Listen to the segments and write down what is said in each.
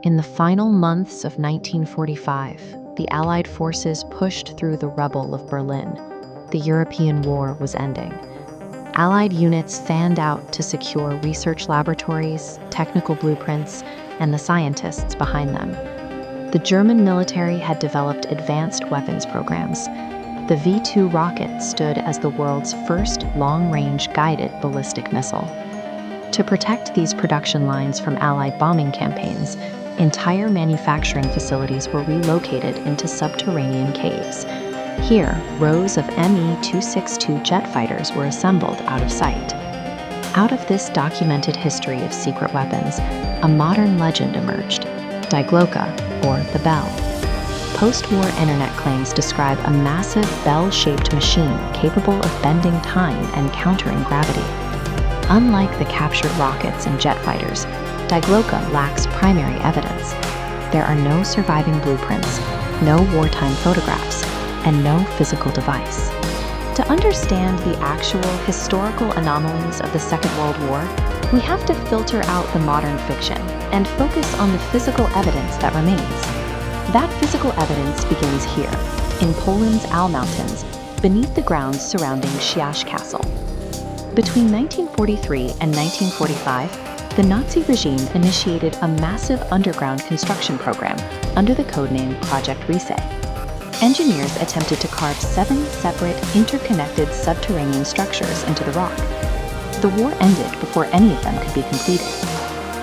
In the final months of 1945, the Allied forces pushed through the rubble of Berlin. The European war was ending. Allied units fanned out to secure research laboratories, technical blueprints, and the scientists behind them. The German military had developed advanced weapons programs. The V-2 rocket stood as the world's first long-range guided ballistic missile. To protect these production lines from Allied bombing campaigns, entire manufacturing facilities were relocated into subterranean caves. Here, rows of Me-262 jet fighters were assembled out of sight. Out of this documented history of secret weapons, a modern legend emerged: Die Glocke, or the bell. Post-war internet claims describe a massive bell-shaped machine capable of bending time and countering gravity. Unlike the captured rockets and jet fighters, Die Glocke lacks primary evidence. There are no surviving blueprints, no wartime photographs, and no physical device. To understand the actual historical anomalies of the Second World War, we have to filter out the modern fiction and focus on the physical evidence that remains. That physical evidence begins here, in Poland's Al Mountains, beneath the grounds surrounding Siash Castle. Between 1943 and 1945, the Nazi regime initiated a massive underground construction program under the codename Project Riese. Engineers attempted to carve 7 separate, interconnected subterranean structures into the rock. The war ended before any of them could be completed.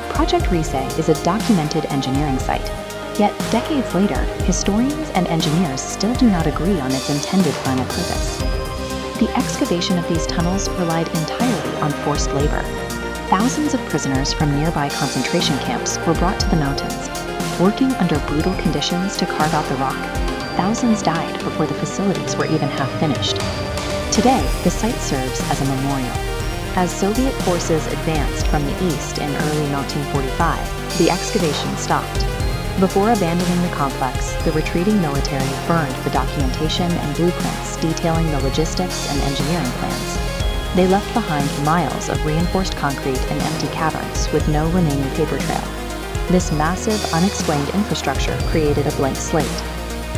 Project Riese is a documented engineering site, yet decades later, historians and engineers still do not agree on its intended final purpose. The excavation of these tunnels relied entirely on forced labor. Thousands of prisoners from nearby concentration camps were brought to the mountains. Working under brutal conditions to carve out the rock, thousands died before the facilities were even half finished. Today, the site serves as a memorial. As Soviet forces advanced from the east in early 1945, the excavation stopped. Before abandoning the complex, the retreating military burned the documentation and blueprints detailing the logistics and engineering plans. They left behind miles of reinforced concrete and empty caverns with no remaining paper trail. This massive, unexplained infrastructure created a blank slate.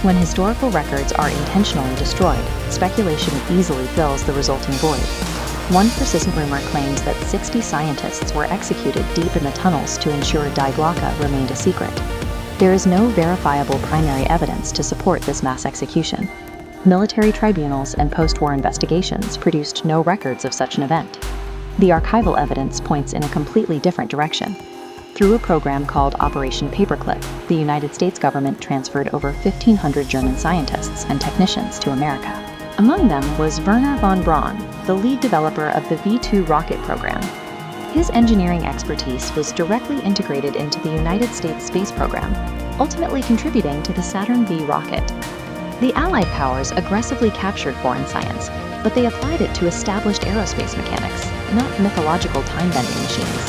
When historical records are intentionally destroyed, speculation easily fills the resulting void. One persistent rumor claims that 60 scientists were executed deep in the tunnels to ensure Die Glocke remained a secret. There is no verifiable primary evidence to support this mass execution. Military tribunals and post-war investigations produced no records of such an event. The archival evidence points in a completely different direction. Through a program called Operation Paperclip, the United States government transferred over 1,500 German scientists and technicians to America. Among them was Wernher von Braun, the lead developer of the V-2 rocket program. His engineering expertise was directly integrated into the United States space program, ultimately contributing to the Saturn V rocket. The Allied powers aggressively captured foreign science, but they applied it to established aerospace mechanics, not mythological time-bending machines.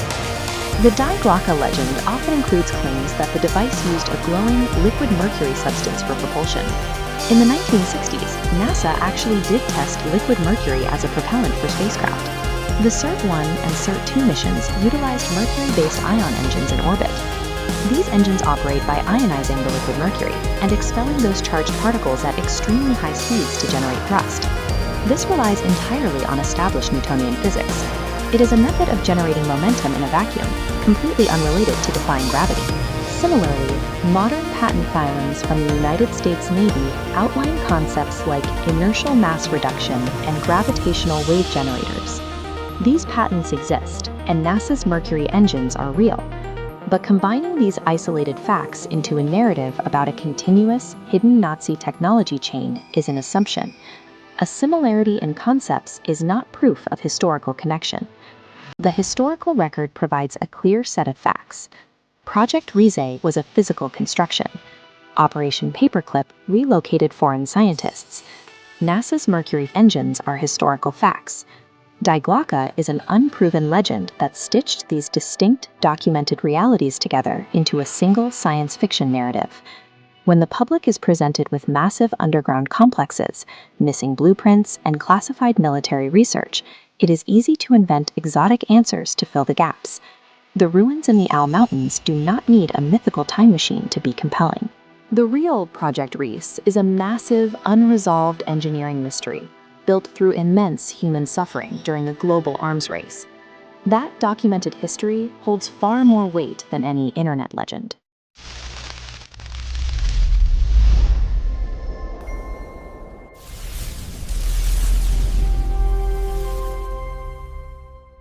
The Die Glocke legend often includes claims that the device used a glowing, liquid mercury substance for propulsion. In the 1960s, NASA actually did test liquid mercury as a propellant for spacecraft. The CERT-1 and CERT-2 missions utilized mercury-based ion engines in orbit. These engines operate by ionizing the liquid mercury and expelling those charged particles at extremely high speeds to generate thrust. This relies entirely on established Newtonian physics. It is a method of generating momentum in a vacuum, completely unrelated to defying gravity. Similarly, modern patent filings from the United States Navy outline concepts like inertial mass reduction and gravitational wave generators. These patents exist, and NASA's Mercury engines are real. But combining these isolated facts into a narrative about a continuous, hidden Nazi technology chain is an assumption. A similarity in concepts is not proof of historical connection. The historical record provides a clear set of facts. Project Riese was a physical construction. Operation Paperclip relocated foreign scientists. NASA's Mercury engines are historical facts. Die Glocke is an unproven legend that stitched these distinct, documented realities together into a single science fiction narrative. When the public is presented with massive underground complexes, missing blueprints, and classified military research, it is easy to invent exotic answers to fill the gaps. The ruins in the Owl Mountains do not need a mythical time machine to be compelling. The real Project Riese is a massive, unresolved engineering mystery, built through immense human suffering during a global arms race. That documented history holds far more weight than any internet legend.